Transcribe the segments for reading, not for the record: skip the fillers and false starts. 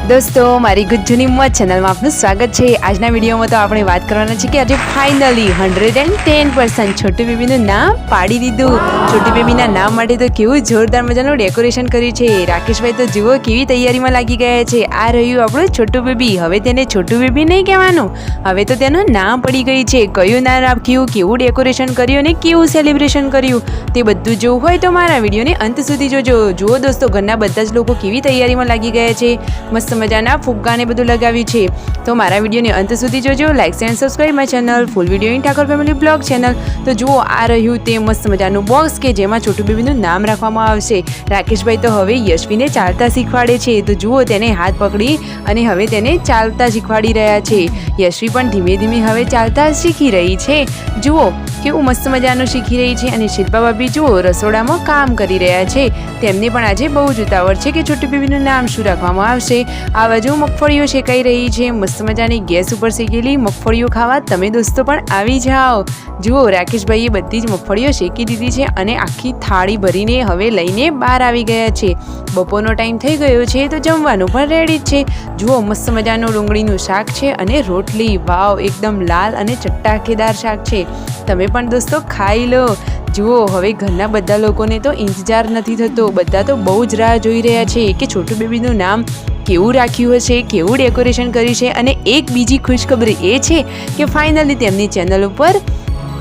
દોસ્તો મારી ગુજ્જુની મોજ ચેનલમાં આપનું સ્વાગત છે। આજના વિડીયોમાં તો આપણે વાત કરવાના છે કે આજે ફાઇનલી 110% છોટુ બેબીનું નામ પાડી દીધું। છોટુ બેબીના નામ માટે તો કેવું જોરદાર મજાનું ડેકોરેશન કર્યું છે। રાકેશભાઈ તો જુઓ કેવી તૈયારીમાં લાગી ગયા છે। આ રહ્યું આપણું છોટુ બેબી। હવે તેને છોટુ બેબી નહીં કહેવાનું, હવે તો તેનું નામ પડી ગઈ છે। કયું નામ રાખ્યું, કેવું ડેકોરેશન કર્યું અને કેવું સેલિબ્રેશન કર્યું તે બધું જોવું હોય તો મારા વિડીયોને અંત સુધી જોજો। જુઓ દોસ્તો, ઘરના બધા જ લોકો કેવી તૈયારીમાં લાગી ગયા છે। મસ્ત મજાના ફુગ્ગાને બધું લગાવ્યું છે, તો મારા વિડીયોને અંત સુધી જોજો। Like and subscribe my channel full video in Thakor family blog channel. તો જુઓ આ રહ્યું તે મસ્ત મજાનું બોક્સ કે જેમાં છોટુ બેબીનું નામ રાખવામાં આવશે। રાકેશભાઈ તો હવે યશવીને ચાલતા શીખવાડે છે, તો જુઓ તેને હાથ પકડી અને હવે તેને ચાલતા શીખવાડી રહ્યા છે। યશવી પણ ધીમે ધીમે હવે ચાલતા શીખી રહી છે। જુઓ કેવું મસ્ત મજાનું શીખી રહી છે। અને શિલ્પા ભાભી જુઓ રસોડામાં કામ કરી રહ્યા છે। તેમને પણ આજે બહુ જ ઉતાવળ છે કે છોટુ બેબીનું નામ શું રાખવામાં આવશે। આ બાજુ મગફળીઓ શેકાઈ રહી છે, મસ્ત મજાની ગેસ ઉપર શેકેલી મગફળીઓ ખાવા તમે દોસ્તો પણ આવી જાઓ। જુઓ રાકેશભાઈએ બધી જ મગફળીઓ શેકી દીધી છે અને આખી થાળી ભરીને હવે લઈને બહાર આવી ગયા છે। બપોરનો ટાઈમ થઈ ગયો છે તો જમવાનું પણ રેડી જ છે। જુઓ મસ્ત મજાનું ડુંગળીનું શાક છે અને રોટલી, વાવ એકદમ લાલ અને ચટાકેદાર શાક છે। તમે પણ દોસ્તો ખાઈ લો। જુઓ હવે ઘરના બધા લોકોને તો ઇંતજાર નથી થતો, બધા તો બહુ જ રાહ જોઈ રહ્યા છે કે છોટુ બેબીનું નામ કેવું રાખ્યું હશે, કેવું ડેકોરેશન કર્યું છે। અને એક બીજી ખુશખબરી એ છે કે ફાઇનલી તેમની ચેનલ ઉપર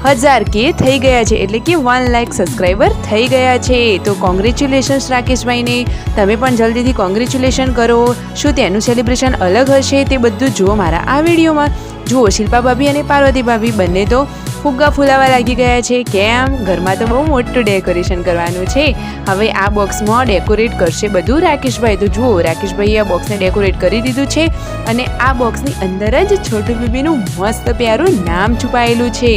1000K થઈ ગયા છે, એટલે કે 1 લાખ સબસ્ક્રાઈબર થઈ ગયા છે। તો કોંગ્રેચ્યુલેશન્સ રાકેશભાઈને, તમે પણ જલ્દીથી કોંગ્રેચ્યુલેશન કરો। શું તેનું સેલિબ્રેશન અલગ હશે તે બધું જુઓ મારા આ વિડીયોમાં। જુઓ શિલ્પા ભાભી અને પાર્વતી ભાભી બંને તો ફુગ્ગા ફૂલાવા લાગી ગયા છે। કેમ? ઘરમાં તો બહુ મોટું ડેકોરેશન કરવાનું છે। હવે આ બોક્સમાં ડેકોરેટ કરશે બધું રાકેશભાઈ। તો જુઓ રાકેશભાઈએ આ બોક્સને ડેકોરેટ કરી દીધું છે અને આ બોક્સની અંદર જ છોટુ બેબીનું મસ્ત પ્યારું નામ છુપાયેલું છે।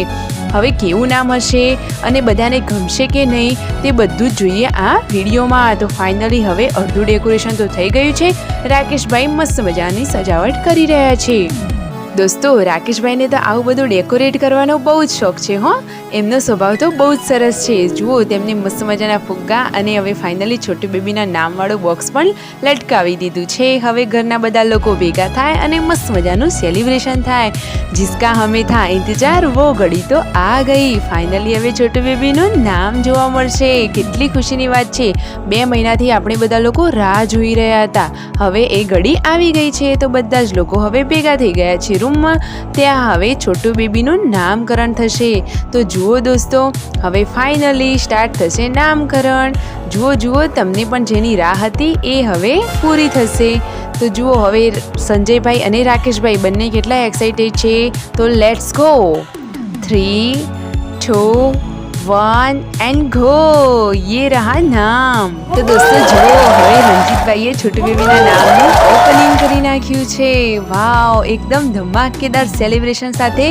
હવે કેવું નામ હશે અને બધાને ગમશે કે નહીં તે બધું જ જોઈએ આ વિડીયોમાં। તો ફાઇનલી હવે અડધું ડેકોરેશન તો થઈ ગયું છે। રાકેશભાઈ મસ્ત મજાની સજાવટ કરી રહ્યા છે। દોસ્તો રાકેશભાઈને તો આવું બધું ડેકોરેટ કરવાનો બહુ જ શોખ છે હો। એમનો સ્વભાવ તો બહુ જ સરસ છે। જુઓ તેમને મસ્ત મજાના ફુગ્ગા અને હવે ફાઇનલી છોટુ બેબીના નામવાળું બોક્સ પણ લટકાવી દીધું છે। હવે ઘરના બધા લોકો ભેગા થાય અને મસ્ત મજાનું સેલિબ્રેશન થાય। જિસકા હમે થા ઇંતજાર વો ઘડી તો આ ગઈ। ફાઇનલી હવે છોટુ બેબીનું નામ જોવા મળશે। કેટલી ખુશીની વાત છે। 2 મહિનાથી આપણે બધા લોકો રાહ જોઈ રહ્યા હતા, હવે એ ઘડી આવી ગઈ છે। તો બધા જ લોકો હવે ભેગા થઈ ગયા છે રૂમમાં। ત્યાં હવે છોટુ બેબીનું નામકરણ થશે। તો જુઓ દોસ્તો, હવે ફાઇનલી સ્ટાર્ટ થશે નામકરણ। જુઓ તમને પણ જેની રાહ હતી એ હવે પૂરી થશે। તો જુઓ હવે સંજયભાઈ અને રાકેશભાઈ બંને કેટલા એક્સાઇટેડ છે। તો લેટ્સ ગો, 3, 2, 1 એન્ડ ગો। ये रहा नाम। તો દોસ્તો જુઓ હવે રંજીતભાઈએ છોટુ બેબીના નામનું ઓપનિંગ કરી નાખ્યું છે। વાવ એકદમ ધમાકેદાર સેલિબ્રેશન સાથે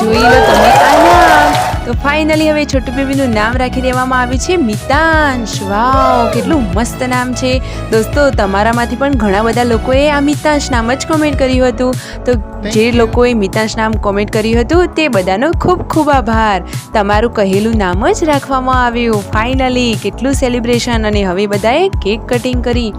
જોઈ લો તમે આ નામ। તો ફાઇનલી હવે છોટુ બેબીનું નામ રાખી દેવામાં આવ્યું છે મિતાંશ। વાવ કેટલું મસ્ત નામ છે। દોસ્તો તમારામાંથી પણ ઘણા બધા લોકોએ આ મિતાંશ નામ જ કોમેન્ટ કર્યું હતું। તો જે લોકોએ મિતાંશ નામ કોમેન્ટ કર્યું હતું તે બધાનો ખૂબ ખૂબ આભાર। તમારું કહેલું નામ જ રાખવામાં આવ્યું। ફાઇનલી કેટલું સેલિબ્રેશન અને હવે બધાએ કેક કટિંગ કરી।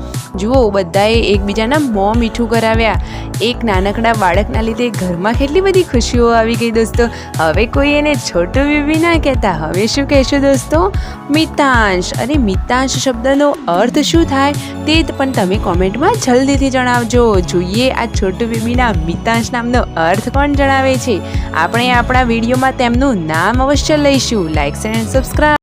જુઓ બધાએ એકબીજાના મોં મીઠું કરાવ્યા। એક નાનકડા બાળકના લીધે ઘરમાં કેટલી બધી ખુશીઓ આવી ગઈ દોસ્તો। હવે કોઈ એને છોટુ બેબી ના કહેતા, હવે શું કહેશું દોસ્તો? મિતાંશ। અને મિતાંશ શબ્દનો અર્થ શું થાય તે પણ તમે કોમેન્ટમાં જલ્દીથી જણાવજો। જોઈએ આ છોટુ બેબીના મિતાંશ નામનો અર્થ કોણ જણાવે છે। આપણે આપણા વિડીયોમાં તેમનું નામ અવશ્ય લઈશું। Like and subscribe.